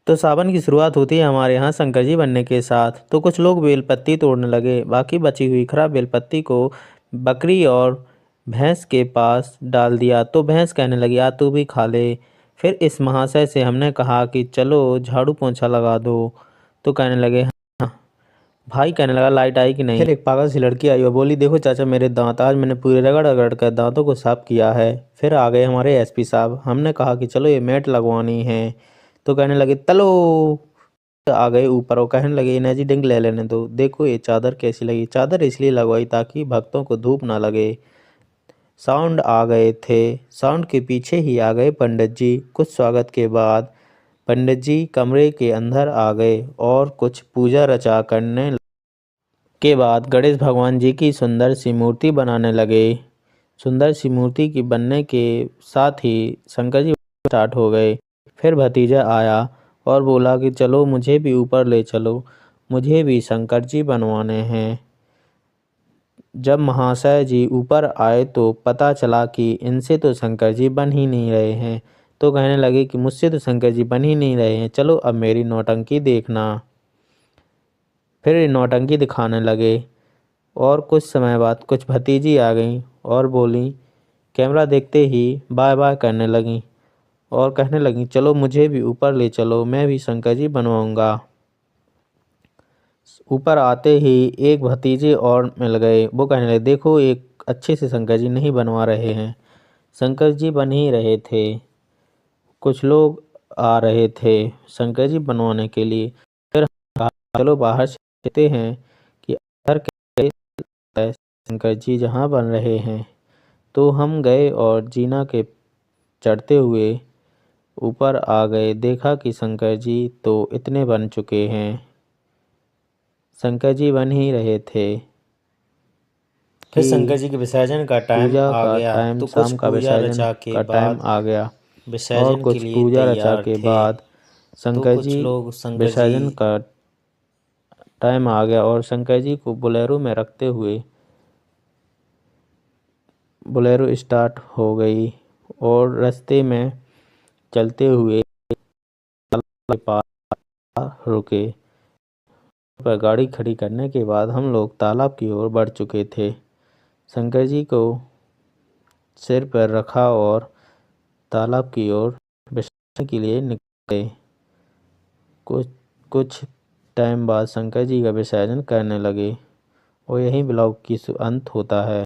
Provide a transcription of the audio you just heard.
तो सावन की शुरुआत होती है हमारे यहाँ शंकर जी बनने के साथ। तो कुछ लोग बेलपत्ती तोड़ने लगे, बाकी बची हुई खराब बेलपत्ती को बकरी और भैंस के पास डाल दिया। तो भैंस कहने लगी, आ तू भी खा ले। फिर इस महाशय से हमने कहा कि चलो झाड़ू पोंछा लगा दो। तो कहने लगे हाँ। भाई कहने लगा, लाइट आई कि नहीं। फिर एक पागल सी लड़की आई और बोली, देखो चाचा मेरे दांत, आज मैंने पूरे रगड़ रगड़ कर दांतों को साफ किया है। फिर आ गए हमारे एसपी साहब। हमने कहा कि चलो ये मैट लगवानी है। तो कहने लगे तलो। आ गए ऊपर और कहने लगे एनर्जी ड्रिंक ले लेने दो, देखो ये चादर कैसी लगी। चादर इसलिए लगवाई ताकि भक्तों को धूप ना लगे। साउंड आ गए थे, साउंड के पीछे ही आ गए पंडित जी। कुछ स्वागत के बाद पंडित जी कमरे के अंदर आ गए और कुछ पूजा रचा करने के बाद गणेश भगवान जी की सुंदर सी मूर्ति बनाने लगे। सुंदर सी मूर्ति की बनने के साथ ही शंकर जी स्टार्ट हो गए। फिर भतीजा आया और बोला कि चलो मुझे भी ऊपर ले चलो, मुझे भी शंकर जी बनवाने हैं। जब महाशय जी ऊपर आए तो पता चला कि इनसे तो शंकर जी बन ही नहीं रहे हैं। तो कहने लगे कि मुझसे तो शंकर जी बन ही नहीं रहे हैं, चलो अब मेरी नौटंकी देखना। फिर ये नौटंकी दिखाने लगे और कुछ समय बाद कुछ भतीजी आ गईं और बोली, कैमरा देखते ही बाय बाय करने लगीं और कहने लगी चलो मुझे भी ऊपर ले चलो, मैं भी शंकर जी बनवाऊंगा। ऊपर आते ही एक भतीजे और मिल गए। वो कहने लगे, देखो एक अच्छे से शंकर जी नहीं बनवा रहे हैं, शंकर जी बन ही रहे थे। कुछ लोग आ रहे थे शंकर जी बनवाने के लिए। फिर हम कहा, चलो बाहर चलते हैं कि अंदर कैसे है शंकर जी जहाँ बन रहे हैं। तो हम गए और जीना के चढ़ते हुए ऊपर आ गए। देखा कि शंकर जी तो इतने बन चुके हैं, शंकर जी बन ही रहे थे। फिर शंकर जी के विसर्जन का टाइम पूजा आ का गया टाइम, तो कुछ शाम का पूजा विसर्जन रचा के का टाइम बाद आ गया और विसर्जन के कुछ लिए पूजा रचा तैयार के थे। बाद तो शंकर कुछ जी लोग शंकर जी विसर्जन का टाइम आ गया और शंकर जी को बोलेरो में रखते हुए बोलेरो स्टार्ट हो गई और रास्ते में चलते हुए के पास रुके। पर गाड़ी खड़ी करने के बाद हम लोग तालाब की ओर बढ़ चुके थे। शंकर जी को सिर पर रखा और तालाब की ओर विसर्जन के लिए निकले। कुछ कुछ टाइम बाद शंकर जी का विसर्जन करने लगे और यही ब्लॉग की अंत होता है।